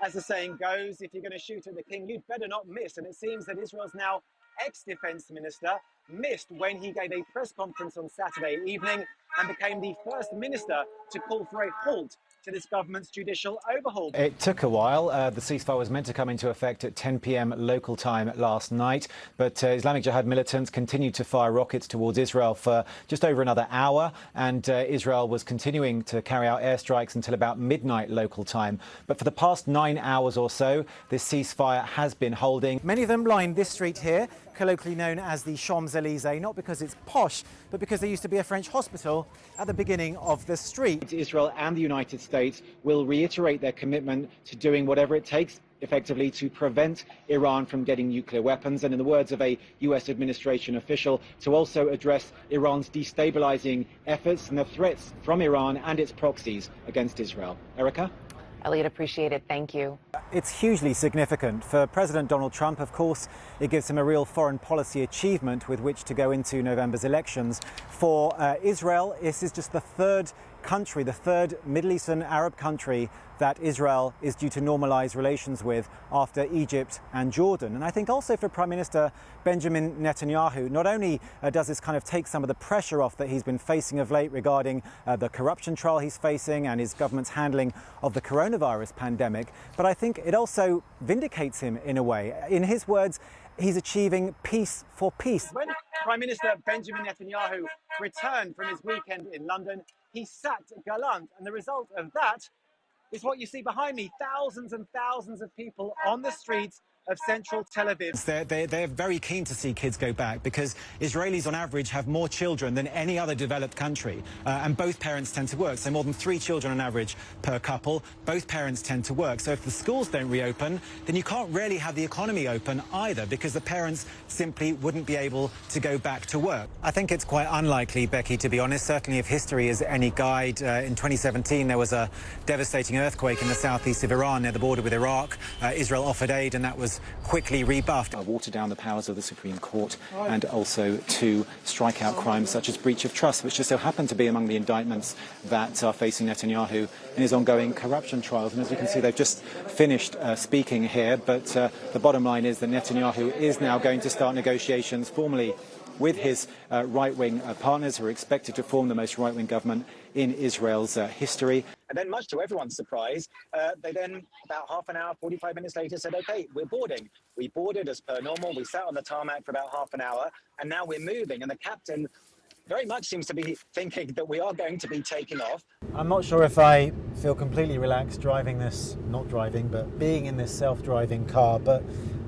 as the saying goes, if you're going to shoot at the king, you'd better not miss. And it seems that Israel's now ex-defense minister missed when he gave a press conference on Saturday evening and became the first minister to call for a halt to this government's judicial overhaul. It took a while. The ceasefire was meant to come into effect at 10 p.m. local time last night, but Islamic Jihad militants continued to fire rockets towards Israel for just over another hour, and Israel was continuing to carry out airstrikes until about midnight local time. But for the past 9 hours or so, this ceasefire has been holding. Many of them line this street here, colloquially known as the Champs-Élysées, not because it's posh, but because there used to be a French hospital at the beginning of the street. Israel and the United States will reiterate their commitment to doing whatever it takes, effectively, to prevent Iran from getting nuclear weapons, and in the words of a US administration official, to also address Iran's destabilizing efforts and the threats from Iran and its proxies against Israel. Erica? Elliott, appreciate it. Thank you. It's hugely significant. For President Donald Trump, of course, it gives him a real foreign policy achievement with which to go into November's elections. For Israel, this is just the third country, the third Middle Eastern Arab country that Israel is due to normalize relations with after Egypt and Jordan. And I think also for Prime Minister Benjamin Netanyahu, not only does this kind of take some of the pressure off that he's been facing of late regarding the corruption trial he's facing and his government's handling of the coronavirus pandemic, but I think it also vindicates him in a way. In his words, he's achieving peace for peace. When Prime Minister Benjamin Netanyahu returned from his weekend in London, he sat gallant, and the result of that is what you see behind me. Thousands and thousands of people on the streets of central Tel Aviv. They're very keen to see kids go back because Israelis on average have more children than any other developed country, and both parents tend to work, so more than 3 children on average per couple. Both parents tend to work, so if the schools don't reopen, then you can't really have the economy open either, because the parents simply wouldn't be able to go back to work. I think it's quite unlikely, Becky, to be honest. Certainly if history is any guide, in 2017 there was a devastating earthquake in the southeast of Iran near the border with Iraq. Israel offered aid and that was quickly rebuffed. Water down the powers of the Supreme Court and also to strike out crimes such as breach of trust, which just so happen to be among the indictments that are facing Netanyahu in his ongoing corruption trials. And as you can see, they've just finished speaking here, but the bottom line is that Netanyahu is now going to start negotiations formally with his right-wing partners, who are expected to form the most right-wing government in Israel's history. And then, much to everyone's surprise, they then, about half an hour, 45 minutes later, said, OK, we're boarding. We boarded as per normal. We sat on the tarmac for about half an hour, and now we're moving. And the captain very much seems to be thinking that we are going to be taking off. I'm not sure if I feel completely relaxed driving this, not driving, but being in this self-driving car, but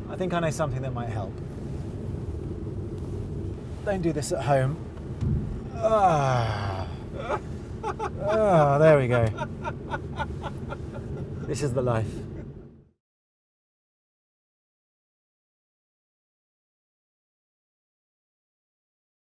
I think I know something that might help. Don't do this at home. There we go. This is the life.